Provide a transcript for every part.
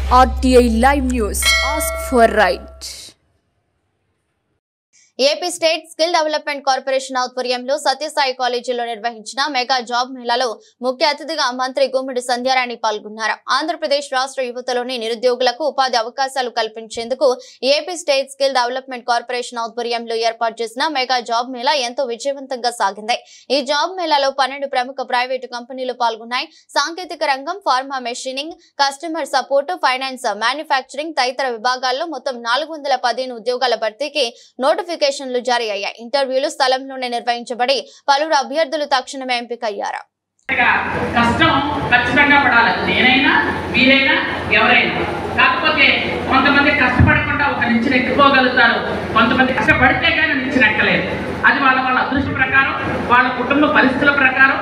RTI Live News. Ask for right. AP state skill development corporation ఆధ్వర్యంలో సత్యసాయి కాలేజీలో నిర్వహించిన mega job మేళాలో ముఖ్య అతిథిగా మంత్రి గుమ్మడి సంధ్యారాణి పాల్గొన్నారు. ఆంధ్రప్రదేశ్ రాష్ట్ర యువతలోని నిరుద్యోగులకు ఉపాధి అవకాశాలు కల్పించేందుకు AP state skill development corporation ఆధ్వర్యంలో ఏర్పాటు చేసిన మెగా జాబ్ మేళా ఎంతో విజయవంతంగా సాగింది. ఈ జాబ్ మేళాలో 12 ప్రముఖ ప్రైవేటు కంపెనీలు పాల్గొన్నాయి. సాంకేతిక రంగం, pharma, machining, customer support, finance, manufacturing తదితర విభాగాల్లో మొత్తం 415 ఉద్యోగాల భర్తీకి నోటిఫికేషన్ జారీ అయ్యాయి. ఇంటర్వ్యూలు స్థలంలోనే నిర్వహించబడి పలువురు అభ్యర్థులు తక్షణమే ఎంపికయ్యారు. కష్టం ఖచ్చితంగా పడాలి, నేనైనా మీరైనా ఎవరైనా. కాకపోతే కొంతమంది కష్టపడకుండా ఒక నిచ్చెన ఎక్కుకోగలుగుతారు, కొంతమంది కష్టపడితే కానీ నిచ్చెన ఎక్కలేదు. అది వాళ్ళ వాళ్ళ అదృష్ట ప్రకారం, వాళ్ళ కుటుంబ పరిస్థితుల ప్రకారం.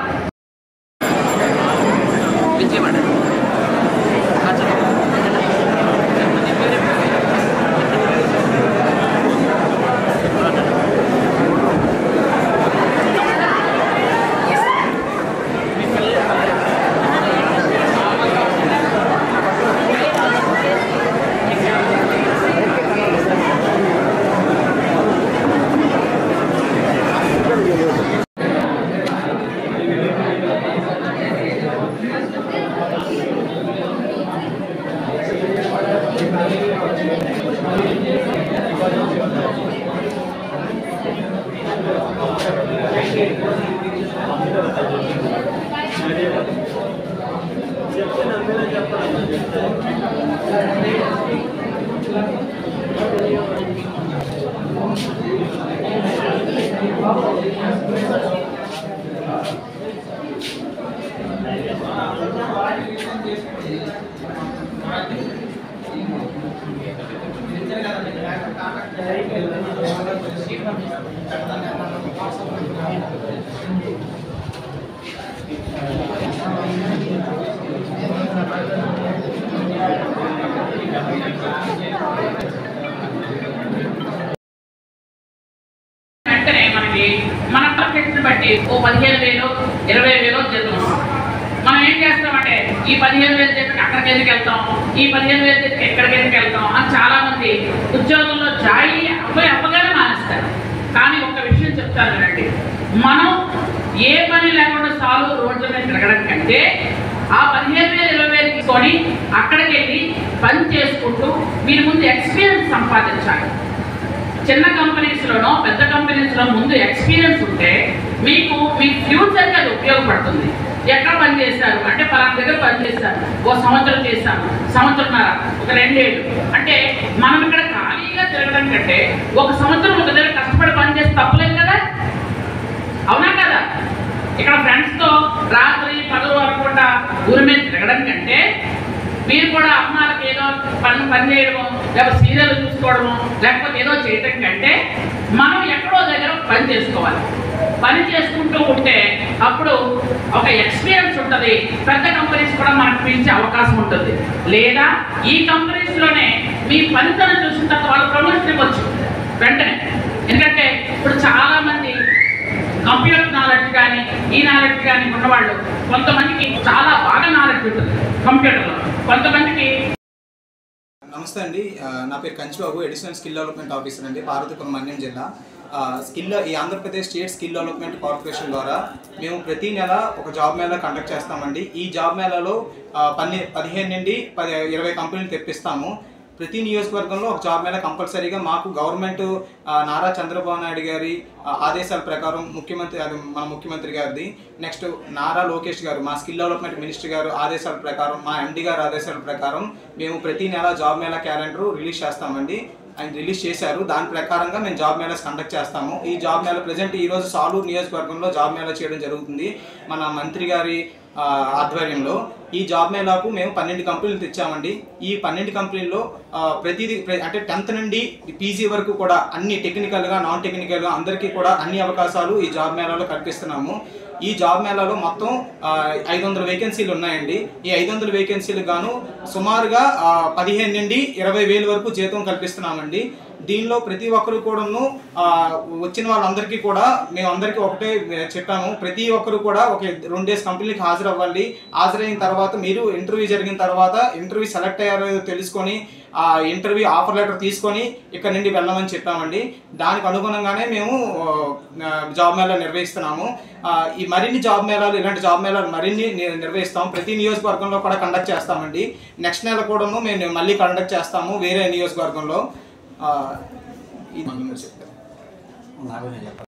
వెంటనే మన టార్గెట్ని బట్టి ఓ 15,000 20,000 జీతం. మనం ఏం చేస్తామంటే ఈ 15,000 చెప్పి అక్కడికి ఎందుకు వెళ్తాం, ఈ 15,000 చెప్పి ఎక్కడికి ఎందుకు వెళ్తాం అని చాలా మంది ఉద్యోగంలో అవ్వగానే మానేస్తారు. కానీ ఒక విషయం చెప్తాను వినండి, మనం ఏ పని లేకుండా సాలు రోడ్ల మీద తిరగడం కంటే ఆ 15,000 20,000 తీసుకొని అక్కడికి వెళ్ళి పని చేసుకుంటూ మీరు ముందు ఎక్స్పీరియన్స్ సంపాదించాలి. చిన్న కంపెనీస్లోనో పెద్ద కంపెనీస్లో ముందు ఎక్స్పీరియన్స్ ఉంటే మీకు మీ ఫ్యూచర్కి అది ఉపయోగపడుతుంది. ఎక్కడ పని చేశారు అంటే పలానా దగ్గర పని చేశారు, ఓ సంవత్సరం చేశాను, సంవత్సరంన్నర, ఒక 2 ఏళ్ళు అంటే మనం ఇక్కడ ఖాళీగా తిరగడం కంటే ఒక సంవత్సరం ఒక దగ్గర కష్టపడి పని చేస్తే తప్పలేదు కదా, అవునా కదా? ఇక్కడ ఫ్రెండ్స్తో రాత్రి పగలు అనుకుంటా ఊరి మీద తిరగడం కంటే మీరు కూడా అమ్మాలకి ఏదో పని చేయడము, లేకపోతే సీరియల్ చూసుకోవడము, లేకపోతే ఏదో చేయటం కంటే మనం ఎక్కడో దగ్గర పని చేసుకోవాలి. పని చేసుకుంటూ ఉంటే అప్పుడు ఒక ఎక్స్పీరియన్స్ ఉంటుంది. పెద్ద కంపెనీస్ కూడా మనకు పిలిచే అవకాశం ఉంటుంది. లేదా ఈ కంపెనీస్లోనే మీ పనితనం చూసిన తర్వాత వాళ్ళు ప్రమోషన్ ఇవ్వచ్చు వెంటనే. ఎందుకంటే ఇప్పుడు చాలామంది కంప్యూటర్ నాలెడ్జ్ కానీ ఈ నాలెడ్జ్ కానీ ఉన్నవాళ్ళు, కొంతమందికి చాలా బాగా నాలెడ్జ్ ఉంటుంది కంప్యూటర్లో, కొంతమందికి. నమస్తే అండి, నా పేరు కంచిబాబు, అడిషనల్ స్కిల్ డెవలప్మెంట్ ఆఫీసర్ అండి, పార్వతీపురం మన్యం జిల్లా. ఈ Andhra Pradesh state skill development corporation ద్వారా మేము ప్రతి నెల ఒక జాబ్ మేళా కండక్ట్ చేస్తామండి. ఈ జాబ్ మేళాలో 15 నుండి 20 కంపెనీలు తెప్పిస్తాము. ప్రతి నియోజకవర్గంలో ఒక జాబ్ మేళా కంపల్సరీగా మాకు గవర్నమెంట్ నారా చంద్రబాబు నాయుడు గారి ఆదేశాల ప్రకారం, మన ముఖ్యమంత్రి గారిది, నెక్స్ట్ నారా లోకేష్ గారు మా స్కిల్ డెవలప్మెంట్ మినిస్టర్ గారు ఆదేశాల ప్రకారం, మా ఎండి గారు ఆదేశాల ప్రకారం మేము ప్రతి నెల జాబ్ మేళా క్యాలెండర్ రిలీజ్ చేస్తామండి. ఆయన రిలీజ్ చేశారు, దాని ప్రకారంగా మేము జాబ్ మేళాస్ కండక్ట్ చేస్తాము. ఈ జాబ్ మేళా ప్రజెంట్ ఈరోజు సాలూరు నియోజకవర్గంలో జాబ్ మేళా చేయడం జరుగుతుంది మన మంత్రి గారి ఆధ్వర్యంలో. ఈ జాబ్ మేళాకు మేము 12 కంపెనీలు తెచ్చామండి. ఈ 12 కంపెనీల్లో ప్రతిదీ అంటే 10th నుండి పీజీ వరకు కూడా అన్ని టెక్నికల్గా, నాన్ టెక్నికల్గా అందరికీ కూడా అన్ని అవకాశాలు ఈ జాబ్ మేళాలో కల్పిస్తున్నాము. ఈ జాబ్ మేళాలో మొత్తం 500 వేకెన్సీలు ఉన్నాయండి. ఈ 500 వేకెన్సీలు గాను సుమారుగా 15 నుండి 20,000 వరకు జీతం కల్పిస్తున్నామండి. దీనిలో ప్రతి ఒక్కరు కూడాను వచ్చిన వాళ్ళందరికీ కూడా మేము అందరికీ ఒకటే చెప్పాము, ప్రతి ఒక్కరు కూడా ఒక 2 days కంపెనీకి హాజరవ్వండి. హాజరైన తర్వాత మీరు ఇంటర్వ్యూ జరిగిన తర్వాత ఇంటర్వ్యూ సెలెక్ట్ అయ్యారో తెలుసుకొని ఆ ఇంటర్వ్యూ ఆఫర్ లెటర్ తీసుకొని ఇక్కడ నుండి వెళ్ళమని చెప్పామండి. దానికి అనుగుణంగానే మేము జాబ్ మేళా నిర్వహిస్తున్నాము. ఈ మరిన్ని జాబ్ మేళాలు, ఇలాంటి జాబ్ మేళాలు మరిన్ని నిర్వహిస్తాము. ప్రతి నియోజకవర్గంలో కూడా కండక్ట్ చేస్తామండి. నెక్స్ట్ నెల కూడా మేము మళ్ళీ కండక్ట్ చేస్తాము వేరే నియోజకవర్గంలో. ఇది చెప్తాను.